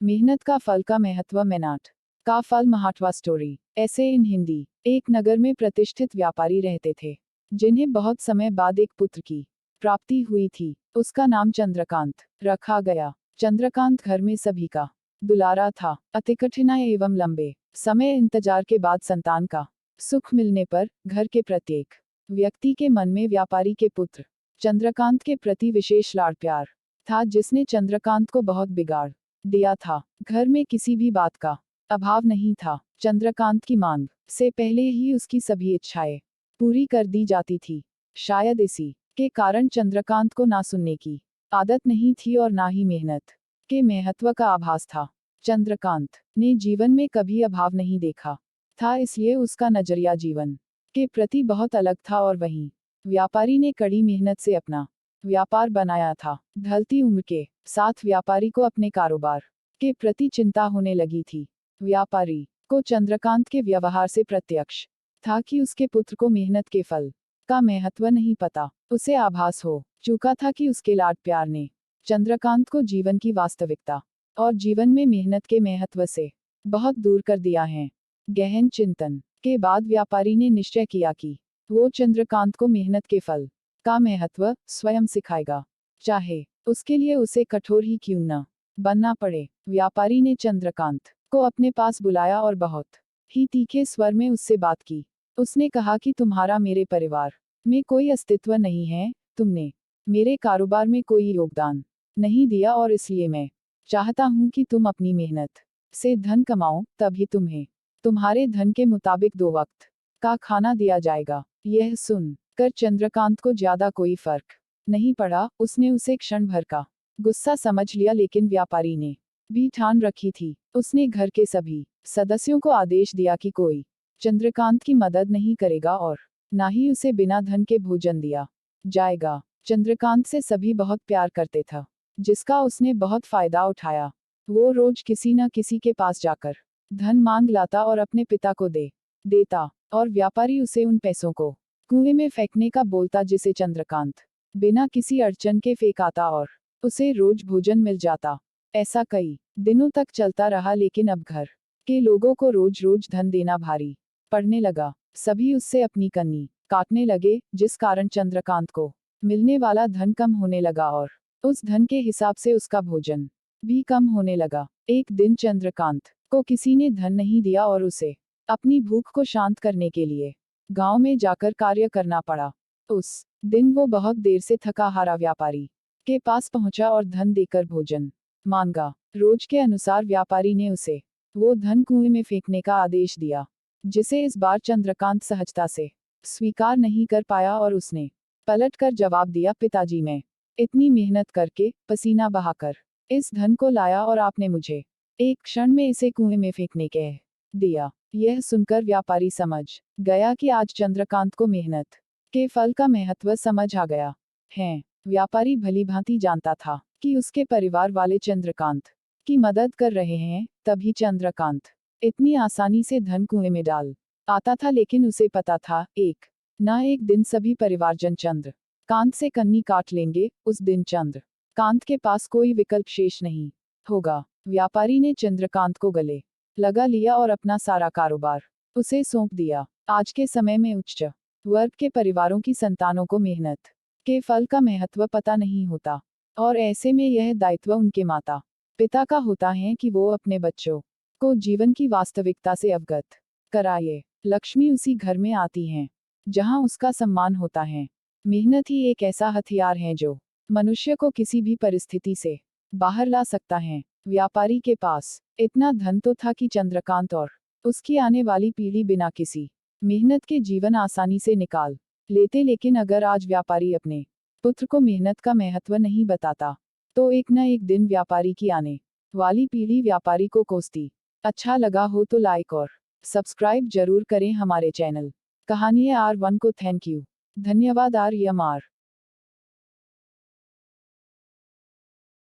मेहनत का फल का महत्व। मेहनत का फल महाटवा स्टोरी। ऐसे इन हिंदी। एक नगर में प्रतिष्ठित व्यापारी रहते थे, जिन्हें बहुत समय बाद एक पुत्र की प्राप्ति हुई थी। उसका नाम चंद्रकांत रखा गया। चंद्रकांत घर में सभी का दुलारा था। अति कठिनाई एवं लंबे समय इंतजार के बाद संतान का सुख मिलने पर घर के प्रत्येक व्यक्ति के मन में व्यापारी के पुत्र चंद्रकांत के प्रति विशेष लाड़ प्यार था, जिसने चंद्रकांत को बहुत बिगाड़ दिया था। घर में किसी भी बात का अभाव नहीं था। चंद्रकांत की मांग से पहले ही उसकी सभी इच्छाएं पूरी कर दी जाती थी। शायद इसी के कारण चंद्रकांत को ना सुनने की आदत नहीं थी और ना ही मेहनत के महत्व का आभास था। चंद्रकांत ने जीवन में कभी अभाव नहीं देखा था, इसलिए उसका नजरिया जीवन के प्रति बहुत अलग था। और वहीं व्यापारी ने कड़ी मेहनत से अपना व्यापार बनाया था। ढलती उम्र के साथ व्यापारी को अपने कारोबार के प्रति चिंता होने लगी थी। व्यापारी को चंद्रकांत के व्यवहार से प्रत्यक्ष था कि उसके पुत्र को मेहनत के फल का महत्व नहीं पता। उसे आभास हो चुका था कि उसके लाड प्यार ने चंद्रकांत को जीवन की वास्तविकता और जीवन में मेहनत के महत्व से बहुत दूर कर दिया है। गहन चिंतन के बाद व्यापारी ने निश्चय किया कि वो चंद्रकांत को मेहनत के फल का महत्व स्वयं सिखाएगा, चाहे उसके लिए उसे कठोर ही क्यों न बनना पड़े। व्यापारी ने चंद्रकांत को अपने पास बुलाया और बहुत ही तीखे स्वर में उससे बात की। उसने कहा कि तुम्हारा मेरे परिवार में कोई अस्तित्व नहीं है, तुमने मेरे कारोबार में कोई योगदान नहीं दिया, और इसलिए मैं चाहता हूं कि तुम अपनी मेहनत से धन कमाओ, तभी तुम्हें तुम्हारे धन के मुताबिक 2 वक्त का खाना दिया जाएगा। यह सुन कर चंद्रकांत को ज्यादा कोई फर्क नहीं पड़ा। उसने उसे क्षण भर का गुस्सा समझ लिया, लेकिन व्यापारी ने भी ठान रखी थी। उसने घर के सभी सदस्यों को आदेश दिया कि कोई चंद्रकांत की मदद नहीं करेगा और ना ही उसे बिना धन के भोजन दिया जाएगा। चंद्रकांत से सभी बहुत प्यार करते थे, जिसका उसने बहुत फायदा उठाया। वो रोज किसी न किसी के पास जाकर धन मांग लाता और अपने पिता को दे देता, और व्यापारी उसे उन पैसों को कुएं में फेंकने का बोलता, जिसे चंद्रकांत बिना किसी अड़चन के फेंक आता और उसे रोज भोजन मिल जाता। ऐसा कई दिनों तक चलता रहा, लेकिन अब घर के लोगों को रोज रोज धन देना भारी पड़ने लगा। सभी उससे अपनी कन्नी काटने लगे, जिस कारण चंद्रकांत को मिलने वाला धन कम होने लगा और उस धन के हिसाब से उसका भोजन भी कम होने लगा। एक दिन चंद्रकांत को किसी ने धन नहीं दिया और उसे अपनी भूख को शांत करने के लिए गांव में जाकर कार्य करना पड़ा। उस दिन वो बहुत देर से थका हारा व्यापारी के पास पहुंचा और धन देकर भोजन मांगा। रोज के अनुसार व्यापारी ने उसे वो धन कुएं में फेंकने का आदेश दिया, जिसे इस बार चंद्रकांत सहजता से स्वीकार नहीं कर पाया और उसने पलट कर जवाब दिया, पिताजी, मैं इतनी मेहनत करके पसीना बहाकर इस धन को लाया और आपने मुझे एक क्षण में इसे कुएं में फेंकने कह दिया। यह सुनकर व्यापारी समझ गया कि आज चंद्रकांत को मेहनत के फल का महत्व समझ आ गया है। व्यापारी भली भांति जानता था कि उसके परिवार वाले चंद्रकांत की मदद कर रहे हैं, तभी चंद्रकांत इतनी आसानी से धन कुएं में डाल आता था। लेकिन उसे पता था, एक ना एक दिन सभी परिवारजन चंद्रकांत से कन्नी काट लेंगे। उस दिन चंद्रकांत के पास कोई विकल्प शेष नहीं होगा। व्यापारी ने चंद्रकांत को गले लगा लिया और अपना सारा कारोबार उसे सौंप दिया। आज के समय में उच्च वर्ग के परिवारों की संतानों को मेहनत के फल का महत्व पता नहीं होता, और ऐसे में यह दायित्व उनके माता पिता का होता है कि वो अपने बच्चों को जीवन की वास्तविकता से अवगत कराए। लक्ष्मी उसी घर में आती हैं जहां उसका सम्मान होता है। मेहनत ही एक ऐसा हथियार है जो मनुष्य को किसी भी परिस्थिति से बाहर ला सकता है। व्यापारी के पास इतना धन तो था कि चंद्रकांत और उसकी आने वाली पीढ़ी बिना किसी मेहनत के जीवन आसानी से निकाल लेते, लेकिन अगर आज व्यापारी अपने पुत्र को मेहनत का महत्व नहीं बताता, तो एक न एक दिन व्यापारी की आने वाली पीढ़ी व्यापारी को कोसती। अच्छा लगा हो तो लाइक और सब्सक्राइब जरूर करें हमारे चैनल कहानियां R1 को। Thank you. धन्यवाद। R.